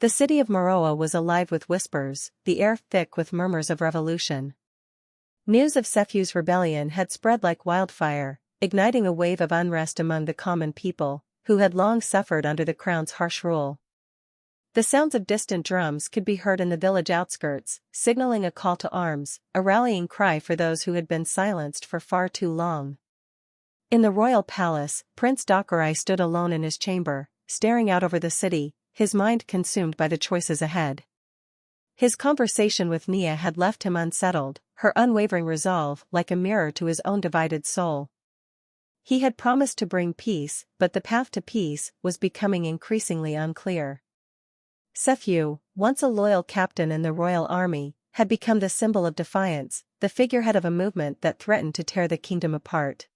The city of Meroa was alive with whispers, the air thick with murmurs of revolution. News of Sefu's rebellion had spread like wildfire, igniting a wave of unrest among the common people, who had long suffered under the crown's harsh rule. The sounds of distant drums could be heard in the village outskirts, signaling a call to arms, a rallying cry for those who had been silenced for far too long. In the royal palace, Prince Dokurai stood alone in his chamber, staring out over the city, his mind consumed by the choices ahead. His conversation with Nia had left him unsettled, her unwavering resolve like a mirror to his own divided soul. He had promised to bring peace, but the path to peace was becoming increasingly unclear. Sefu, once a loyal captain in the royal army, had become the symbol of defiance, the figurehead of a movement that threatened to tear the kingdom apart.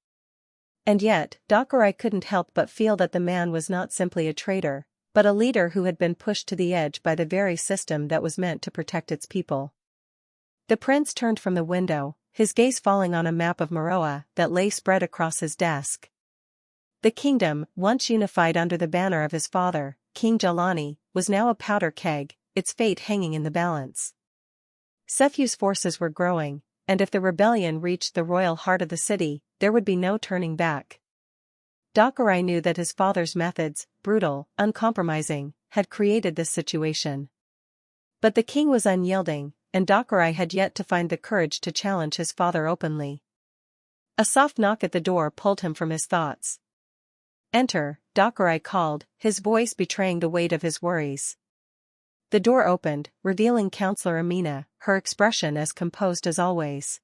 And yet, Dokurai couldn't help but feel that the man was not simply a traitor, but a leader who had been pushed to the edge by the very system that was meant to protect its people. The prince turned from the window, his gaze falling on a map of Meroa that lay spread across his desk. The kingdom, once unified under the banner of his father, King Jelani, was now a powder keg, its fate hanging in the balance. Sefu's forces were growing, and if the rebellion reached the royal heart of the city, there would be no turning back. Dokurai knew that his father's methods, brutal, uncompromising, had created this situation. But the king was unyielding, and Dokurai had yet to find the courage to challenge his father openly. A soft knock at the door pulled him from his thoughts. "Enter," Dokurai called, his voice betraying the weight of his worries. The door opened, revealing Counselor Amina, her expression as composed as always.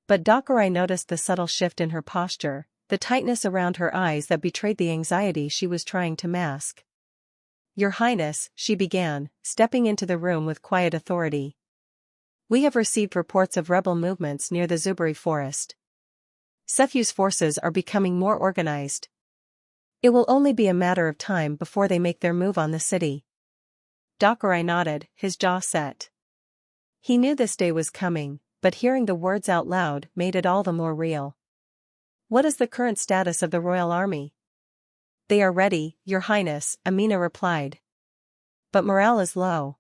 But Dokurai noticed the subtle shift in her posture, the tightness around her eyes that betrayed the anxiety she was trying to mask. "Your Highness," she began, stepping into the room with quiet authority. "We have received reports of rebel movements near the Zuberi forest. Sefu's forces are becoming more organized. It will only be a matter of time before they make their move on the city." Dokurai nodded, his jaw set. He knew this day was coming, but hearing the words out loud made it all the more real. "What is the current status of the royal army?" "They are ready, Your Highness," Amina replied. "But morale is low.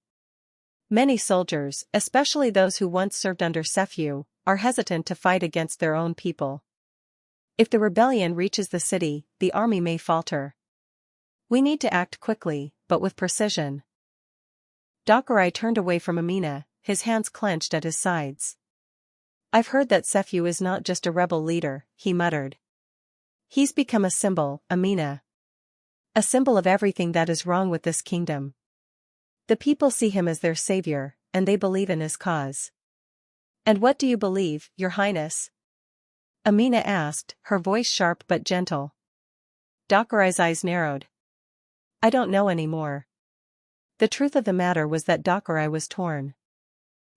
Many soldiers, especially those who once served under Sefu, are hesitant to fight against their own people. If the rebellion reaches the city, the army may falter. We need to act quickly, but with precision." Dokurai turned away from Amina, his hands clenched at his sides. "I've heard that Sefu is not just a rebel leader," he muttered. "He's become a symbol, Amina. A symbol of everything that is wrong with this kingdom. The people see him as their savior, and they believe in his cause." "And what do you believe, Your Highness?" Amina asked, her voice sharp but gentle. Dokurai's eyes narrowed. "I don't know anymore." The truth of the matter was that Dokurai was torn.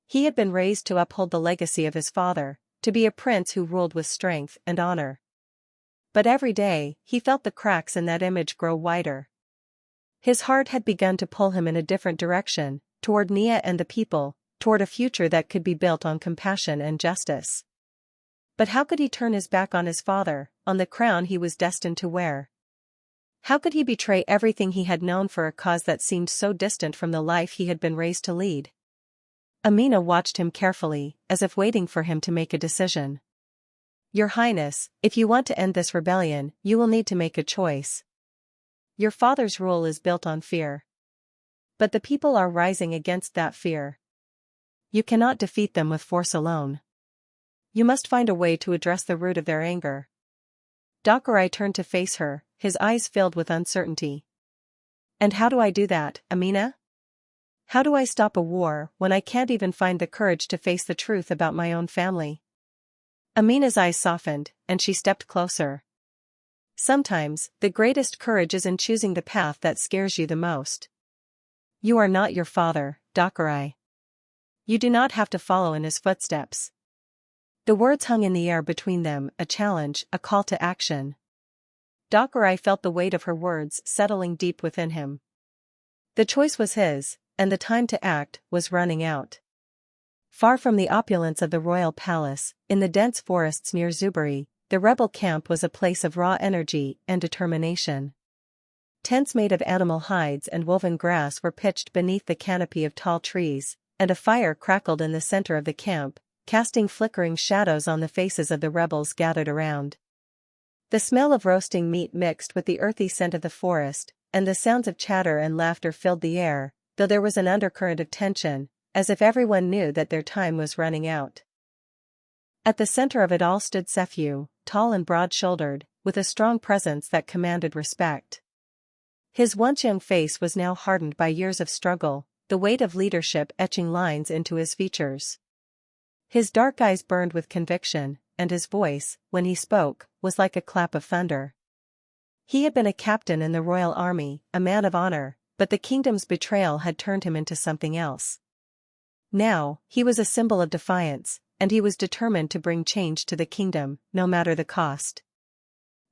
He had been raised to uphold the legacy of his father, to be a prince who ruled with strength and honor. But every day, he felt the cracks in that image grow wider. His heart had begun to pull him in a different direction, toward Nia and the people, toward a future that could be built on compassion and justice. But how could he turn his back on his father, on the crown he was destined to wear? How could he betray everything he had known for a cause that seemed so distant from the life he had been raised to lead? Amina watched him carefully, as if waiting for him to make a decision. "Your Highness, if you want to end this rebellion, you will need to make a choice. Your father's rule is built on fear. But the people are rising against that fear. You cannot defeat them with force alone. You must find a way to address the root of their anger." Dokurai turned to face her, his eyes filled with uncertainty. "And how do I do that, Amina? How do I stop a war when I can't even find the courage to face the truth about my own family?" Amina's eyes softened, and she stepped closer. "Sometimes, the greatest courage is in choosing the path that scares you the most. You are not your father, Dokurai. You do not have to follow in his footsteps." The words hung in the air between them, a challenge, a call to action. Dokurai felt the weight of her words settling deep within him. The choice was his, and the time to act was running out. Far from the opulence of the royal palace, in the dense forests near Zuberi, the rebel camp was a place of raw energy and determination. Tents made of animal hides and woven grass were pitched beneath the canopy of tall trees, and a fire crackled in the center of the camp, casting flickering shadows on the faces of the rebels gathered around. The smell of roasting meat mixed with the earthy scent of the forest, and the sounds of chatter and laughter filled the air, though there was an undercurrent of tension, as if everyone knew that their time was running out. At the center of it all stood Sephew, tall and broad-shouldered, with a strong presence that commanded respect. His once young face was now hardened by years of struggle, the weight of leadership etching lines into his features. His dark eyes burned with conviction, and his voice, when he spoke, was like a clap of thunder. He had been a captain in the royal army, a man of honor, but the kingdom's betrayal had turned him into something else. Now, he was a symbol of defiance, and he was determined to bring change to the kingdom, no matter the cost.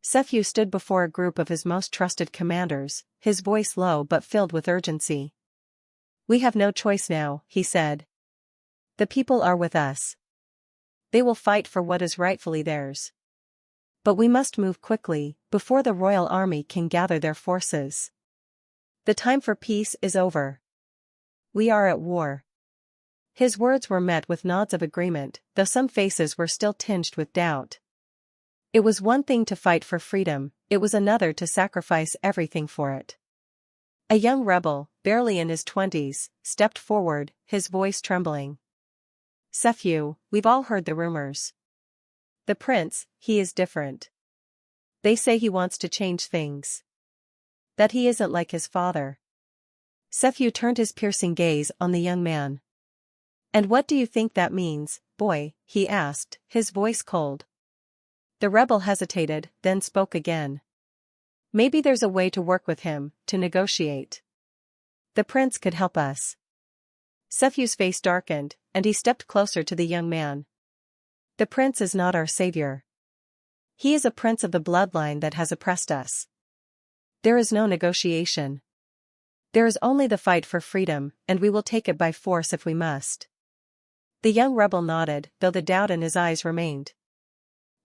Sephew stood before a group of his most trusted commanders, his voice low but filled with urgency. "We have no choice now," he said. "The people are with us. They will fight for what is rightfully theirs. But we must move quickly, before the royal army can gather their forces. The time for peace is over. We are at war." His words were met with nods of agreement, though some faces were still tinged with doubt. It was one thing to fight for freedom, it was another to sacrifice everything for it. A young rebel, barely in his 20s, stepped forward, his voice trembling. "Sephew, we've all heard the rumors. The prince, he is different. They say he wants to change things. That he isn't like his father." Sephew turned his piercing gaze on the young man. "And what do you think that means, boy?" he asked, his voice cold. The rebel hesitated, then spoke again. "Maybe there's a way to work with him, to negotiate. The prince could help us." Sephew's face darkened, and he stepped closer to the young man. "The prince is not our savior. He is a prince of the bloodline that has oppressed us. There is no negotiation. There is only the fight for freedom, and we will take it by force if we must." The young rebel nodded, though the doubt in his eyes remained.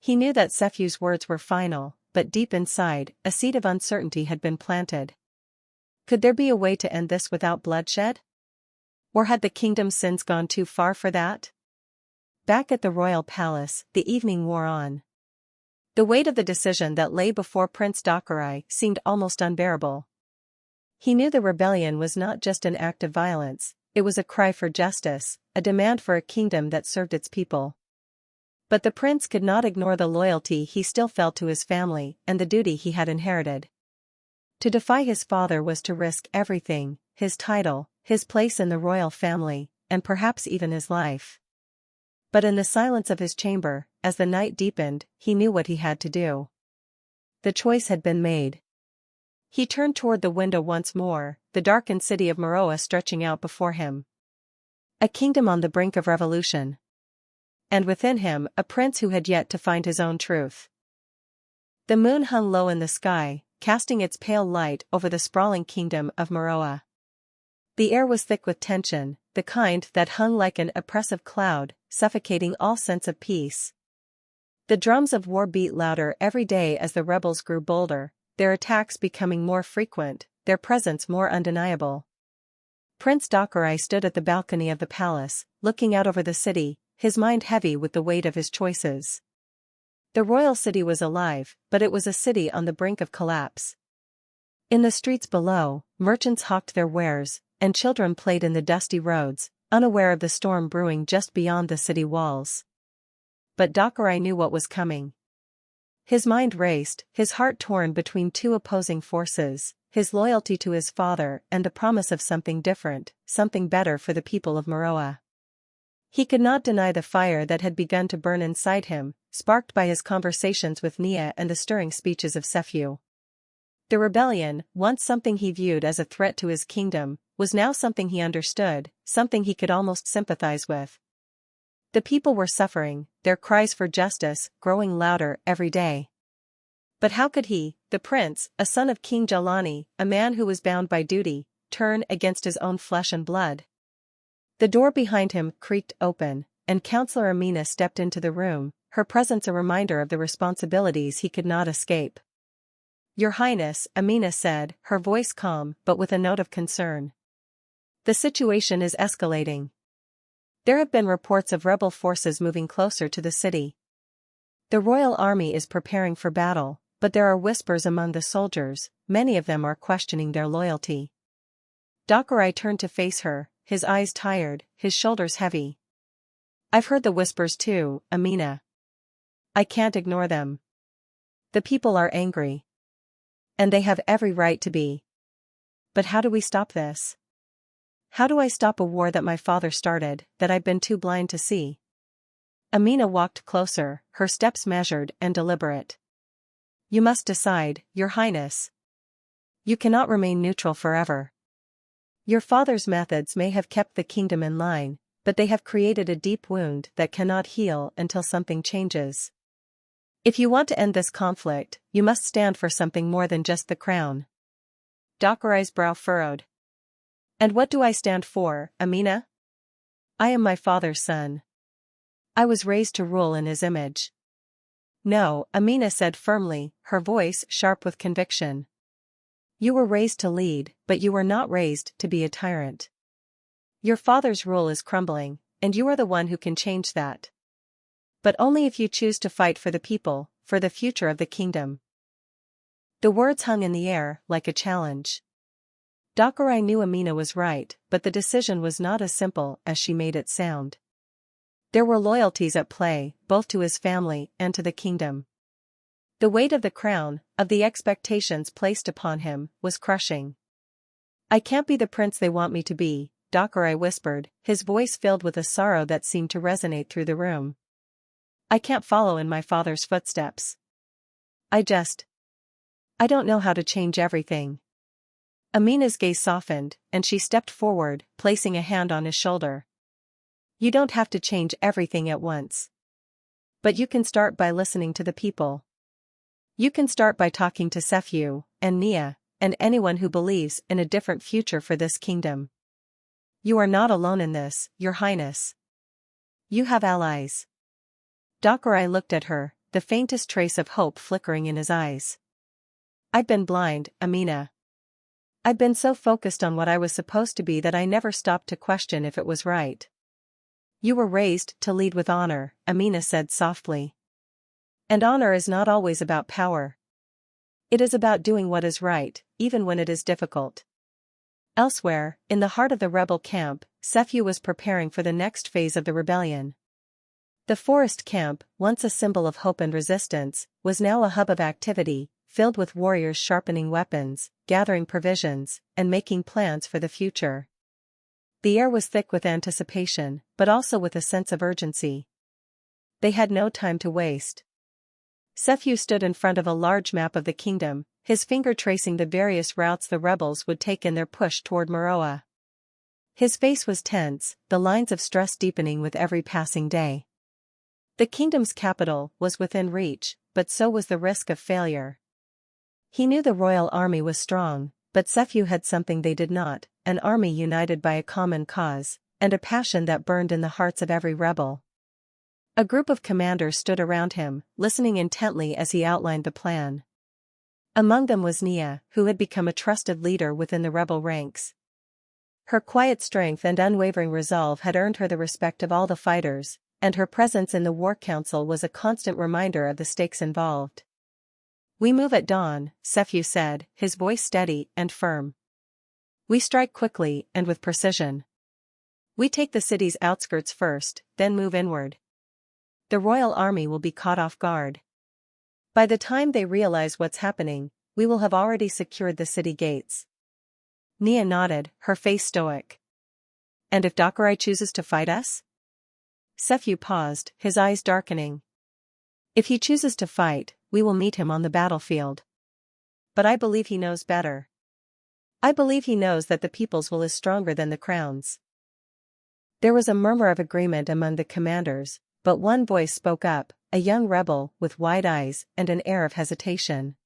He knew that Sephew's words were final, but deep inside, a seed of uncertainty had been planted. Could there be a way to end this without bloodshed? Or had the kingdom's sins gone too far for that? Back at the royal palace, the evening wore on. The weight of the decision that lay before Prince Dakurai seemed almost unbearable. He knew the rebellion was not just an act of violence, it was a cry for justice, a demand for a kingdom that served its people. But the prince could not ignore the loyalty he still felt to his family and the duty he had inherited. To defy his father was to risk everything, his title, his place in the royal family, and perhaps even his life. But in the silence of his chamber, as the night deepened, he knew what he had to do. The choice had been made. He turned toward the window once more, the darkened city of Meroa stretching out before him. A kingdom on the brink of revolution. And within him, a prince who had yet to find his own truth. The moon hung low in the sky, casting its pale light over the sprawling kingdom of Meroa. The air was thick with tension, the kind that hung like an oppressive cloud, suffocating all sense of peace. The drums of war beat louder every day as the rebels grew bolder, their attacks becoming more frequent, their presence more undeniable. Prince Dakurai stood at the balcony of the palace, looking out over the city, his mind heavy with the weight of his choices. The royal city was alive, but it was a city on the brink of collapse. In the streets below, merchants hawked their wares, and children played in the dusty roads, unaware of the storm brewing just beyond the city walls. But Dakurai knew what was coming. His mind raced, his heart torn between two opposing forces, his loyalty to his father and the promise of something different, something better for the people of Meroa. He could not deny the fire that had begun to burn inside him, sparked by his conversations with Nia and the stirring speeches of Sephew. The rebellion, once something he viewed as a threat to his kingdom, was now something he understood, something he could almost sympathize with. The people were suffering, their cries for justice growing louder every day. But how could he, the prince, a son of King Jalani, a man who was bound by duty, turn against his own flesh and blood? The door behind him creaked open, and Counselor Amina stepped into the room, her presence a reminder of the responsibilities he could not escape. Your Highness, Amina said, her voice calm but with a note of concern. The situation is escalating. There have been reports of rebel forces moving closer to the city. The royal army is preparing for battle, but there are whispers among the soldiers, many of them are questioning their loyalty. Dakarai turned to face her, his eyes tired, his shoulders heavy. I've heard the whispers too, Amina. I can't ignore them. The people are angry. And they have every right to be. But how do we stop this? How do I stop a war that my father started, that I've been too blind to see? Amina walked closer, her steps measured and deliberate. You must decide, Your Highness. You cannot remain neutral forever. Your father's methods may have kept the kingdom in line, but they have created a deep wound that cannot heal until something changes. If you want to end this conflict, you must stand for something more than just the crown. Dakarai's brow furrowed. And what do I stand for, Amina? I am my father's son. I was raised to rule in his image. No, Amina said firmly, her voice sharp with conviction. You were raised to lead, but you were not raised to be a tyrant. Your father's rule is crumbling, and you are the one who can change that. But only if you choose to fight for the people, for the future of the kingdom. The words hung in the air, like a challenge. Dakarai knew Amina was right, but the decision was not as simple as she made it sound. There were loyalties at play, both to his family and to the kingdom. The weight of the crown, of the expectations placed upon him, was crushing. I can't be the prince they want me to be, Dakarai whispered, his voice filled with a sorrow that seemed to resonate through the room. I can't follow in my father's footsteps. I don't know how to change everything. Amina's gaze softened, and she stepped forward, placing a hand on his shoulder. You don't have to change everything at once. But you can start by listening to the people. You can start by talking to Sephu, and Nia, and anyone who believes in a different future for this kingdom. You are not alone in this, Your Highness. You have allies. Dakarai looked at her, the faintest trace of hope flickering in his eyes. I've been blind, Amina. I've been so focused on what I was supposed to be that I never stopped to question if it was right. You were raised to lead with honor, Amina said softly. And honor is not always about power. It is about doing what is right, even when it is difficult. Elsewhere, in the heart of the rebel camp, Sephu was preparing for the next phase of the rebellion. The forest camp, once a symbol of hope and resistance, was now a hub of activity, filled with warriors sharpening weapons, gathering provisions, and making plans for the future. The air was thick with anticipation, but also with a sense of urgency. They had no time to waste. Sephu stood in front of a large map of the kingdom, his finger tracing the various routes the rebels would take in their push toward Meroa. His face was tense, the lines of stress deepening with every passing day. The kingdom's capital was within reach, but so was the risk of failure. He knew the royal army was strong, but Sephu had something they did not, an army united by a common cause, and a passion that burned in the hearts of every rebel. A group of commanders stood around him, listening intently as he outlined the plan. Among them was Nia, who had become a trusted leader within the rebel ranks. Her quiet strength and unwavering resolve had earned her the respect of all the fighters, and her presence in the war council was a constant reminder of the stakes involved. We move at dawn, Sephu said, his voice steady and firm. We strike quickly and with precision. We take the city's outskirts first, then move inward. The royal army will be caught off guard. By the time they realize what's happening, we will have already secured the city gates. Nia nodded, her face stoic. And if Dakarai chooses to fight us? Sephu paused, his eyes darkening. If he chooses to fight, we will meet him on the battlefield. But I believe he knows better. I believe he knows that the people's will is stronger than the crown's. There was a murmur of agreement among the commanders, but one voice spoke up, a young rebel with wide eyes and an air of hesitation.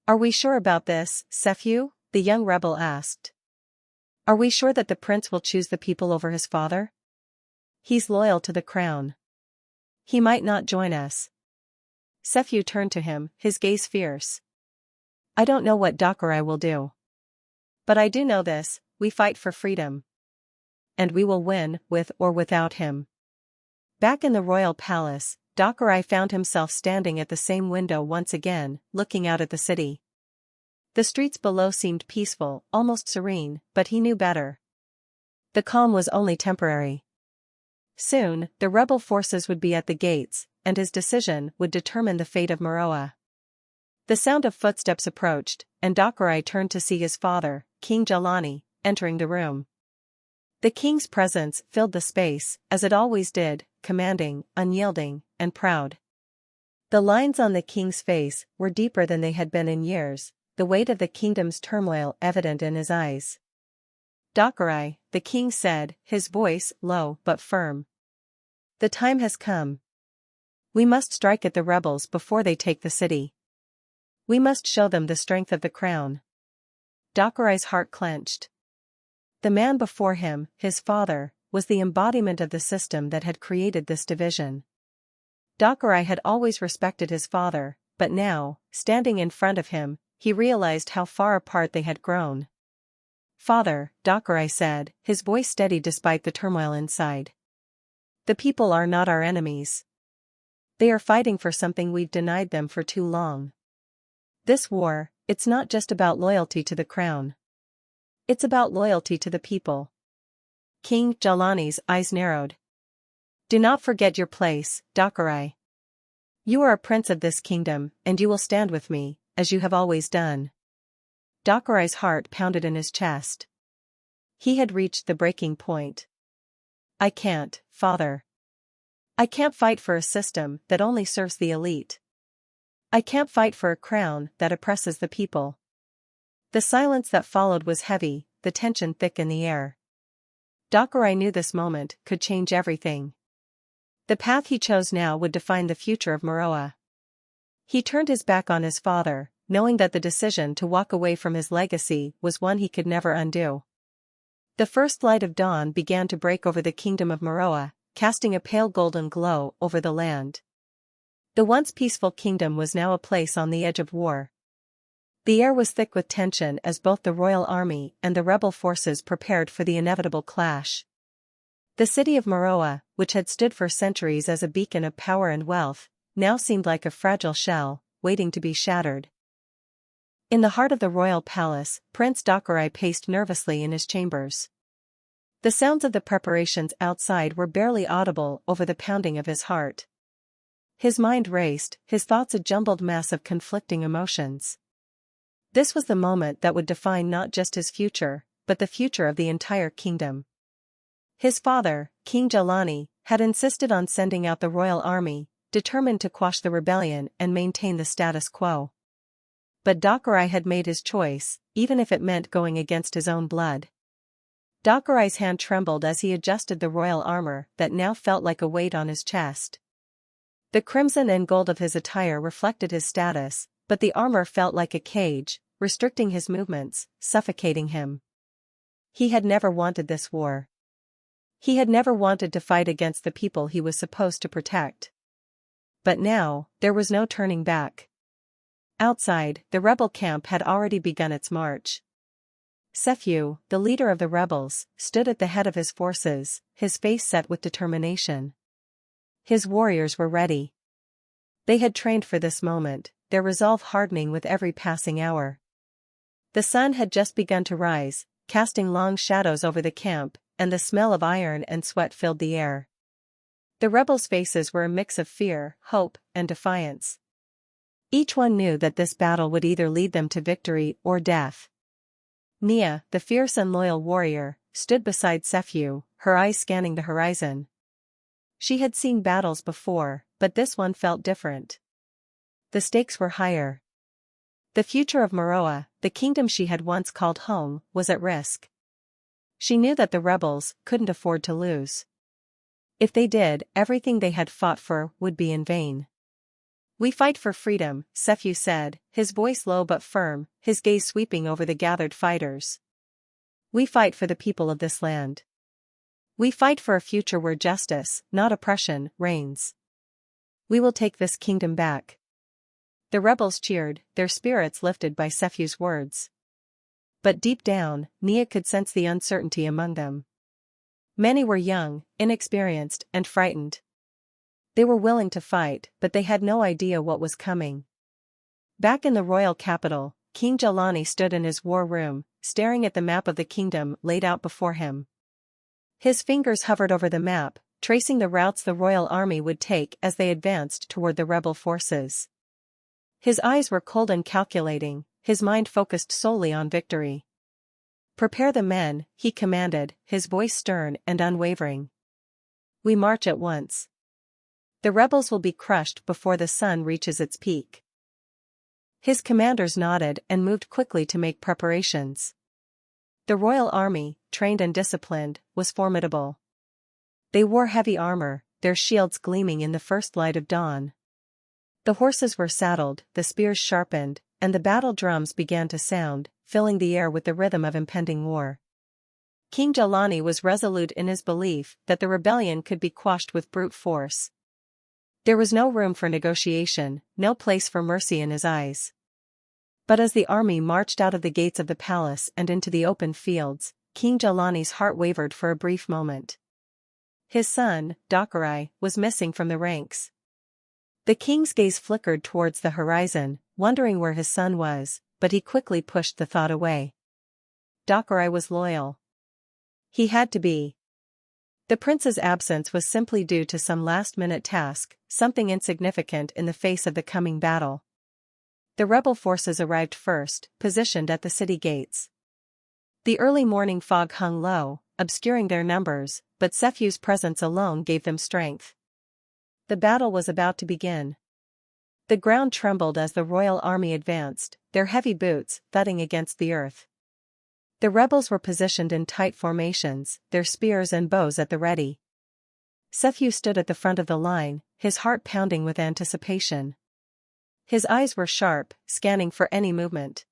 Are we sure about this, Sephu? The young rebel asked. Are we sure that the prince will choose the people over his father? He's loyal to the crown. He might not join us. Sephu turned to him, his gaze fierce. I don't know what Dokurai will do. But I do know this, we fight for freedom. And we will win, with or without him. Back in the royal palace, Dokurai found himself standing at the same window once again, looking out at the city. The streets below seemed peaceful, almost serene, but he knew better. The calm was only temporary. Soon, the rebel forces would be at the gates, and his decision would determine the fate of Muroa. The sound of footsteps approached, and Dokurai turned to see his father, King Jalani, entering the room. The king's presence filled the space, as it always did, commanding, unyielding, and proud. The lines on the king's face were deeper than they had been in years, the weight of the kingdom's turmoil evident in his eyes. Dokurai, the king said, his voice low but firm. The time has come. We must strike at the rebels before they take the city. We must show them the strength of the crown. Dokurai's heart clenched. The man before him, his father, was the embodiment of the system that had created this division. Dokurai had always respected his father, but now, standing in front of him, he realized how far apart they had grown. Father, Dokurai said, his voice steady despite the turmoil inside. The people are not our enemies. They are fighting for something we've denied them for too long. This war, it's not just about loyalty to the crown. It's about loyalty to the people. King Jalani's eyes narrowed. Do not forget your place, Dokurai. You are a prince of this kingdom, and you will stand with me, as you have always done. Dokurai's heart pounded in his chest. He had reached the breaking point. I can't, father. I can't fight for a system that only serves the elite. I can't fight for a crown that oppresses the people. The silence that followed was heavy, the tension thick in the air. Dokurai knew this moment could change everything. The path he chose now would define the future of Muroa. He turned his back on his father, knowing that the decision to walk away from his legacy was one he could never undo. The first light of dawn began to break over the kingdom of Muroa, casting a pale golden glow over the land. The once peaceful kingdom was now a place on the edge of war. The air was thick with tension as both the royal army and the rebel forces prepared for the inevitable clash. The city of Muroa, which had stood for centuries as a beacon of power and wealth, now seemed like a fragile shell, waiting to be shattered. In the heart of the royal palace, Prince Dokurai paced nervously in his chambers. The sounds of the preparations outside were barely audible over the pounding of his heart. His mind raced, his thoughts a jumbled mess of conflicting emotions. This was the moment that would define not just his future, but the future of the entire kingdom. His father, King Jalani, had insisted on sending out the royal army, determined to quash the rebellion and maintain the status quo. But Dokurai had made his choice, even if it meant going against his own blood. Dokurai's hand trembled as he adjusted the royal armor that now felt like a weight on his chest. The crimson and gold of his attire reflected his status, but the armor felt like a cage, restricting his movements, suffocating him. He had never wanted this war. He had never wanted to fight against the people he was supposed to protect. But now, there was no turning back. Outside, the rebel camp had already begun its march. Sephu, the leader of the rebels, stood at the head of his forces, his face set with determination. His warriors were ready. They had trained for this moment, their resolve hardening with every passing hour. The sun had just begun to rise, casting long shadows over the camp, and the smell of iron and sweat filled the air. The rebels' faces were a mix of fear, hope, and defiance. Each one knew that this battle would either lead them to victory or death. Nia, the fierce and loyal warrior, stood beside Sephu, her eyes scanning the horizon. She had seen battles before, but this one felt different. The stakes were higher. The future of Muroa, the kingdom she had once called home, was at risk. She knew that the rebels couldn't afford to lose. If they did, everything they had fought for would be in vain. We fight for freedom, Sephu said, his voice low but firm, his gaze sweeping over the gathered fighters. We fight for the people of this land. We fight for a future where justice, not oppression, reigns. We will take this kingdom back. The rebels cheered, their spirits lifted by Sefu's words. But deep down, Nia could sense the uncertainty among them. Many were young, inexperienced, and frightened. They were willing to fight, but they had no idea what was coming. Back in the royal capital, King Jelani stood in his war room, staring at the map of the kingdom laid out before him. His fingers hovered over the map, tracing the routes the royal army would take as they advanced toward the rebel forces. His eyes were cold and calculating, his mind focused solely on victory. "Prepare the men," he commanded, his voice stern and unwavering. "We march at once. The rebels will be crushed before the sun reaches its peak." His commanders nodded and moved quickly to make preparations. The royal army, trained and disciplined, was formidable. They wore heavy armor, their shields gleaming in the first light of dawn. The horses were saddled, the spears sharpened, and the battle drums began to sound, filling the air with the rhythm of impending war. King Jelani was resolute in his belief that the rebellion could be quashed with brute force. There was no room for negotiation, no place for mercy in his eyes. But as the army marched out of the gates of the palace and into the open fields, King Jelani's heart wavered for a brief moment. His son, Dakarai, was missing from the ranks. The king's gaze flickered towards the horizon, wondering where his son was, but he quickly pushed the thought away. Dakarai was loyal. He had to be. The prince's absence was simply due to some last-minute task, something insignificant in the face of the coming battle. The rebel forces arrived first, positioned at the city gates. The early morning fog hung low, obscuring their numbers, but Sefu's presence alone gave them strength. The battle was about to begin. The ground trembled as the royal army advanced, their heavy boots thudding against the earth. The rebels were positioned in tight formations, their spears and bows at the ready. Sefu stood at the front of the line, his heart pounding with anticipation. His eyes were sharp, scanning for any movement.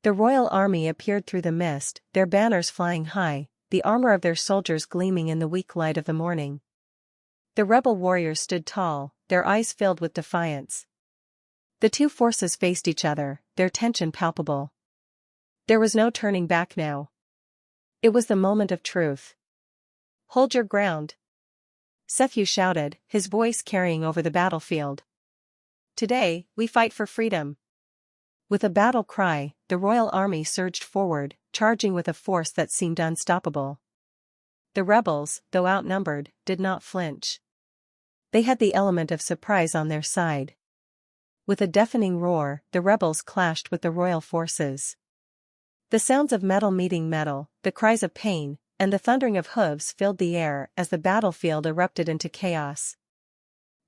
The royal army appeared through the mist, their banners flying high, the armor of their soldiers gleaming in the weak light of the morning. The rebel warriors stood tall, their eyes filled with defiance. The two forces faced each other, their tension palpable. There was no turning back now. It was the moment of truth. "Hold your ground," Sefu shouted, his voice carrying over the battlefield. "Today, we fight for freedom." With a battle cry, the royal army surged forward, charging with a force that seemed unstoppable. The rebels, though outnumbered, did not flinch. They had the element of surprise on their side. With a deafening roar, the rebels clashed with the royal forces. The sounds of metal meeting metal, the cries of pain, and the thundering of hooves filled the air as the battlefield erupted into chaos.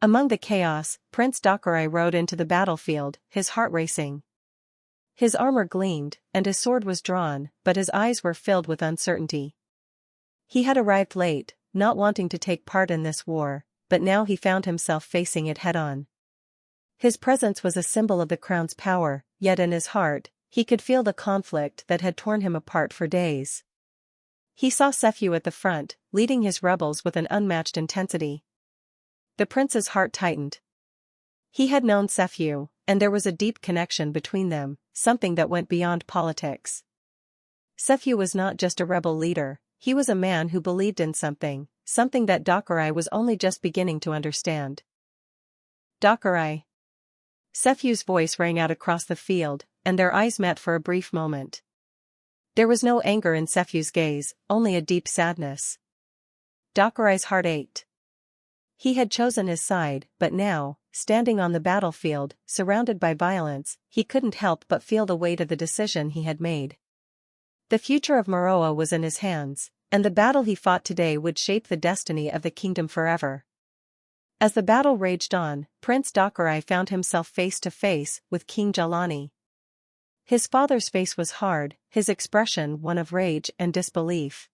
Among the chaos, Prince Dakarai rode into the battlefield, his heart racing. His armor gleamed, and his sword was drawn, but his eyes were filled with uncertainty. He had arrived late, not wanting to take part in this war, but now he found himself facing it head-on. His presence was a symbol of the crown's power, yet in his heart, he could feel the conflict that had torn him apart for days. He saw Sefu at the front, leading his rebels with an unmatched intensity. The prince's heart tightened. He had known Sefu, and there was a deep connection between them, something that went beyond politics. Sefu was not just a rebel leader, he was a man who believed in something that Dakarai was only just beginning to understand. "Dakarai." Sefu's voice rang out across the field, and their eyes met for a brief moment. There was no anger in Sefu's gaze, only a deep sadness. Dakarai's heart ached. He had chosen his side, but now, standing on the battlefield, surrounded by violence, he couldn't help but feel the weight of the decision he had made. The future of Moroa was in his hands, and the battle he fought today would shape the destiny of the kingdom forever. As the battle raged on, Prince Dakarai found himself face to face with King Jelani. His father's face was hard, his expression one of rage and disbelief.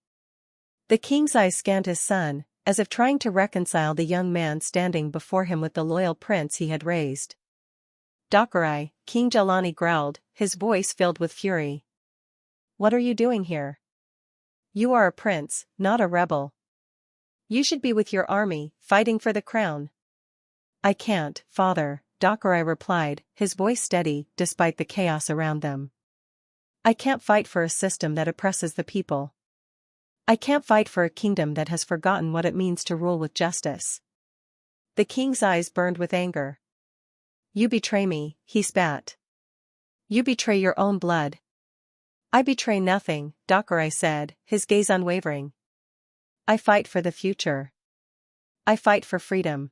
The king's eyes scanned his son, as if trying to reconcile the young man standing before him with the loyal prince he had raised. "Dakarai," King Jelani growled, his voice filled with fury. "What are you doing here? You are a prince, not a rebel. You should be with your army, fighting for the crown." "I can't, father," Dokurai replied, his voice steady despite the chaos around them. I can't fight for a system that oppresses the people. I can't fight for a kingdom that has forgotten what it means to rule with justice. The king's eyes burned with anger. You betray me, he spat. You betray your own blood. I betray nothing, Dokurai said, his gaze unwavering. I fight for the future. I fight for freedom.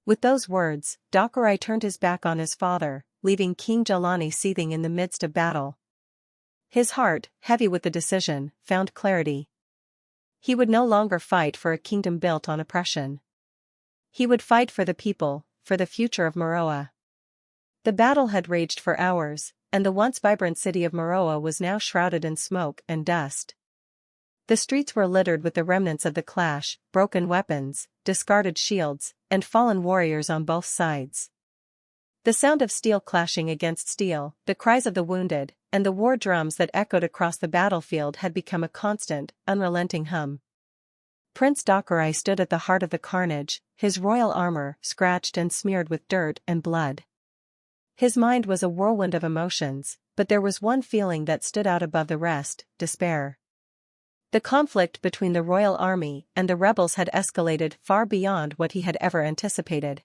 With those words, Dokurai turned his back on his father, leaving King Jalani seething in the midst of battle. His heart, heavy with the decision, found clarity. He would no longer fight for a kingdom built on oppression. He would fight for the people, for the future of Meroa. The battle had raged for hours, and the once vibrant city of Meroa was now shrouded in smoke and dust. The streets were littered with the remnants of the clash, broken weapons, discarded shields, and fallen warriors on both sides. The sound of steel clashing against steel, the cries of the wounded, and the war drums that echoed across the battlefield had become a constant, unrelenting hum. Prince Dokurai stood at the heart of the carnage, his royal armor scratched and smeared with dirt and blood. His mind was a whirlwind of emotions, but there was one feeling that stood out above the rest: despair. The conflict between the royal army and the rebels had escalated far beyond what he had ever anticipated.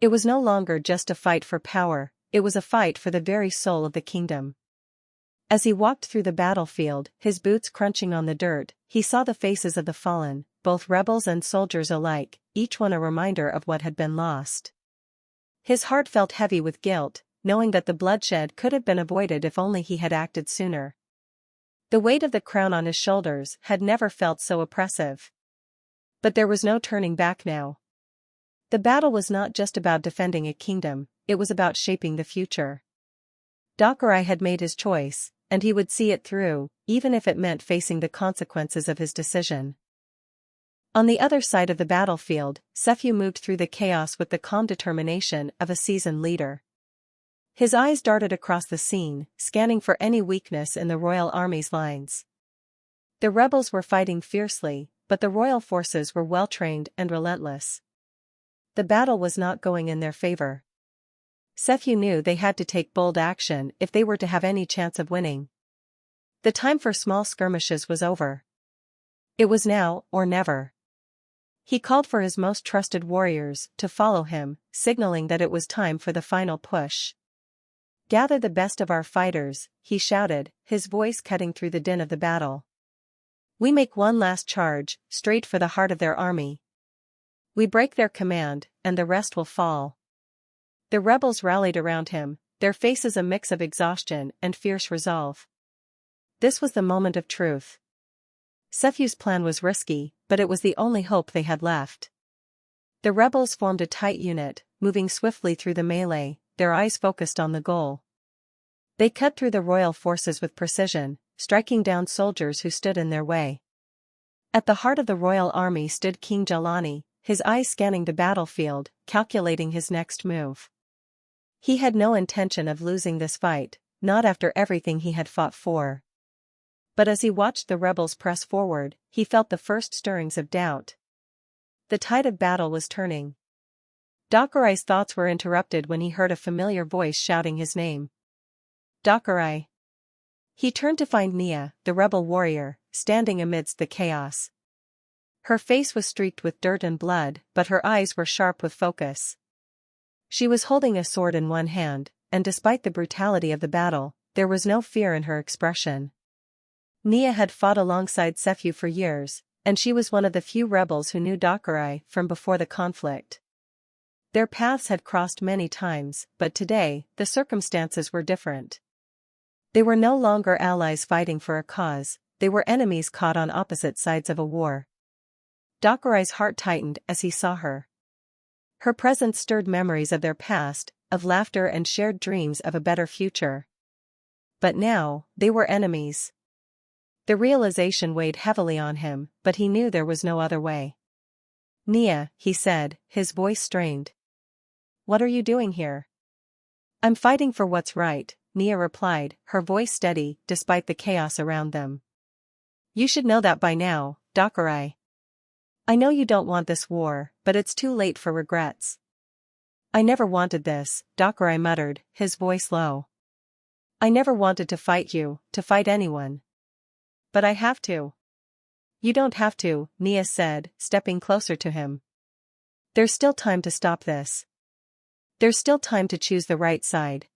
It was no longer just a fight for power, it was a fight for the very soul of the kingdom. As he walked through the battlefield, his boots crunching on the dirt, he saw the faces of the fallen, both rebels and soldiers alike, each one a reminder of what had been lost. His heart felt heavy with guilt, knowing that the bloodshed could have been avoided if only he had acted sooner. The weight of the crown on his shoulders had never felt so oppressive. But there was no turning back now. The battle was not just about defending a kingdom, it was about shaping the future. Dokurai had made his choice, and he would see it through, even if it meant facing the consequences of his decision. On the other side of the battlefield, Sephu moved through the chaos with the calm determination of a seasoned leader. His eyes darted across the scene, scanning for any weakness in the royal army's lines. The rebels were fighting fiercely, but the royal forces were well-trained and relentless. The battle was not going in their favor. Sephu knew they had to take bold action if they were to have any chance of winning. The time for small skirmishes was over. It was now or never. He called for his most trusted warriors to follow him, signaling that it was time for the final push. Gather the best of our fighters, he shouted, his voice cutting through the din of the battle. We make one last charge, straight for the heart of their army. We break their command, and the rest will fall. The rebels rallied around him, their faces a mix of exhaustion and fierce resolve. This was the moment of truth. Sephu's plan was risky, but it was the only hope they had left. The rebels formed a tight unit, moving swiftly through the melee, their eyes focused on the goal. They cut through the royal forces with precision, striking down soldiers who stood in their way. At the heart of the royal army stood King Jalani, his eyes scanning the battlefield, calculating his next move. He had no intention of losing this fight, not after everything he had fought for. But as he watched the rebels press forward, he felt the first stirrings of doubt. The tide of battle was turning. Dokurai's thoughts were interrupted when he heard a familiar voice shouting his name. Dokurai. He turned to find Nia, the rebel warrior, standing amidst the chaos. Her face was streaked with dirt and blood, but her eyes were sharp with focus. She was holding a sword in one hand, and despite the brutality of the battle, there was no fear in her expression. Nia had fought alongside Sephu for years, and she was one of the few rebels who knew Dokurai from before the conflict. Their paths had crossed many times, but today, the circumstances were different. They were no longer allies fighting for a cause, they were enemies caught on opposite sides of a war. Dokurai's heart tightened as he saw her. Her presence stirred memories of their past, of laughter and shared dreams of a better future. But now, they were enemies. The realization weighed heavily on him, but he knew there was no other way. Nia, he said, his voice strained. What are you doing here? I'm fighting for what's right, Nia replied, her voice steady, despite the chaos around them. You should know that by now, Dokurai. I know you don't want this war, but it's too late for regrets. I never wanted this, Dokurai muttered, his voice low. I never wanted to fight you, to fight anyone. But I have to. You don't have to, Nia said, stepping closer to him. There's still time to stop this. There's still time to choose the right side.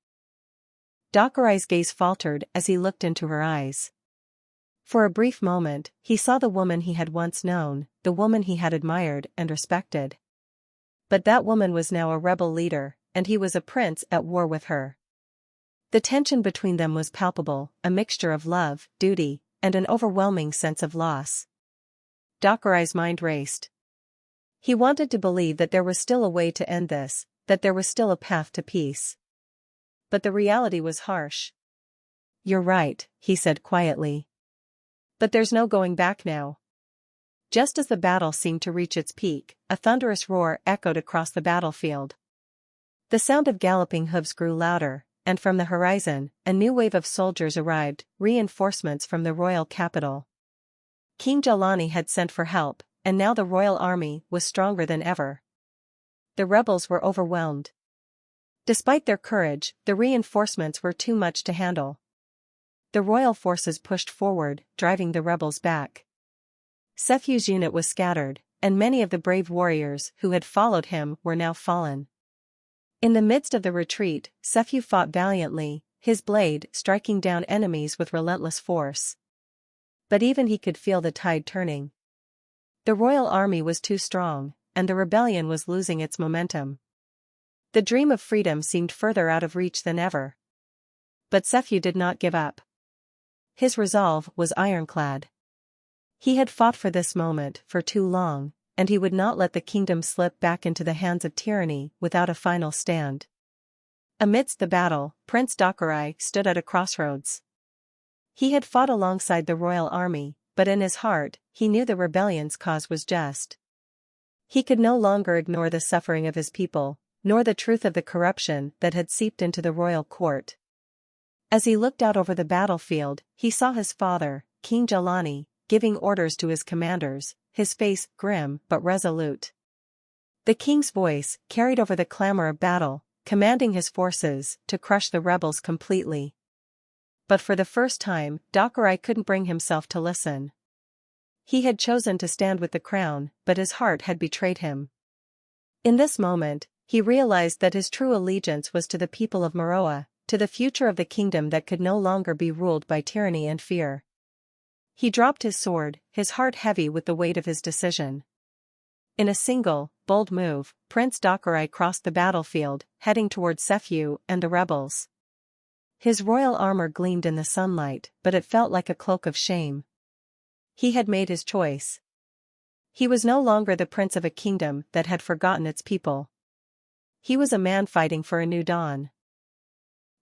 Dokurai's gaze faltered as he looked into her eyes. For a brief moment, he saw the woman he had once known, the woman he had admired and respected. But that woman was now a rebel leader, and he was a prince at war with her. The tension between them was palpable, a mixture of love, duty, and an overwhelming sense of loss. Dokurai's mind raced. He wanted to believe that there was still a way to end this, that there was still a path to peace. But the reality was harsh. You're right, he said quietly. But there's no going back now. Just as the battle seemed to reach its peak, a thunderous roar echoed across the battlefield. The sound of galloping hooves grew louder, and from the horizon, a new wave of soldiers arrived, reinforcements from the royal capital. King Jalani had sent for help, and now the royal army was stronger than ever. The rebels were overwhelmed. Despite their courage, the reinforcements were too much to handle. The royal forces pushed forward, driving the rebels back. Sephu's unit was scattered, and many of the brave warriors who had followed him were now fallen. In the midst of the retreat, Sephu fought valiantly, his blade striking down enemies with relentless force. But even he could feel the tide turning. The royal army was too strong, and the rebellion was losing its momentum. The dream of freedom seemed further out of reach than ever. But Sephu did not give up. His resolve was ironclad. He had fought for this moment for too long, and he would not let the kingdom slip back into the hands of tyranny without a final stand. Amidst the battle, Prince Dokurai stood at a crossroads. He had fought alongside the royal army, but in his heart, he knew the rebellion's cause was just. He could no longer ignore the suffering of his people, nor the truth of the corruption that had seeped into the royal court. As he looked out over the battlefield, he saw his father, King Jalani, giving orders to his commanders, his face grim but resolute. The king's voice carried over the clamor of battle, commanding his forces to crush the rebels completely. But for the first time, Dokurai couldn't bring himself to listen. He had chosen to stand with the crown, but his heart had betrayed him. In this moment, he realized that his true allegiance was to the people of Meroa, to the future of the kingdom that could no longer be ruled by tyranny and fear. He dropped his sword, his heart heavy with the weight of his decision. In a single, bold move, Prince Dokurai crossed the battlefield, heading towards Sephu and the rebels. His royal armor gleamed in the sunlight, but it felt like a cloak of shame. He had made his choice. He was no longer the prince of a kingdom that had forgotten its people. He was a man fighting for a new dawn.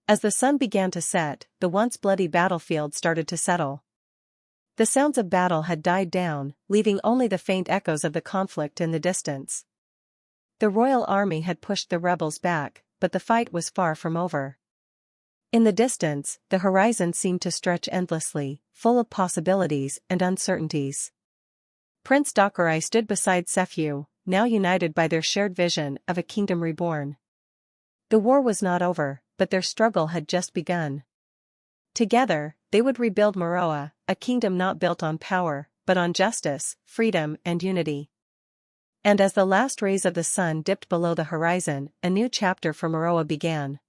As the sun began to set, the once bloody battlefield started to settle. The sounds of battle had died down, leaving only the faint echoes of the conflict in the distance. The royal army had pushed the rebels back, but the fight was far from over. In the distance, the horizon seemed to stretch endlessly, full of possibilities and uncertainties. Prince Dokurai stood beside Sephu, now united by their shared vision of a kingdom reborn. The war was not over, but their struggle had just begun. Together, they would rebuild Meroa, a kingdom not built on power, but on justice, freedom, and unity. And as the last rays of the sun dipped below the horizon, a new chapter for Meroa began.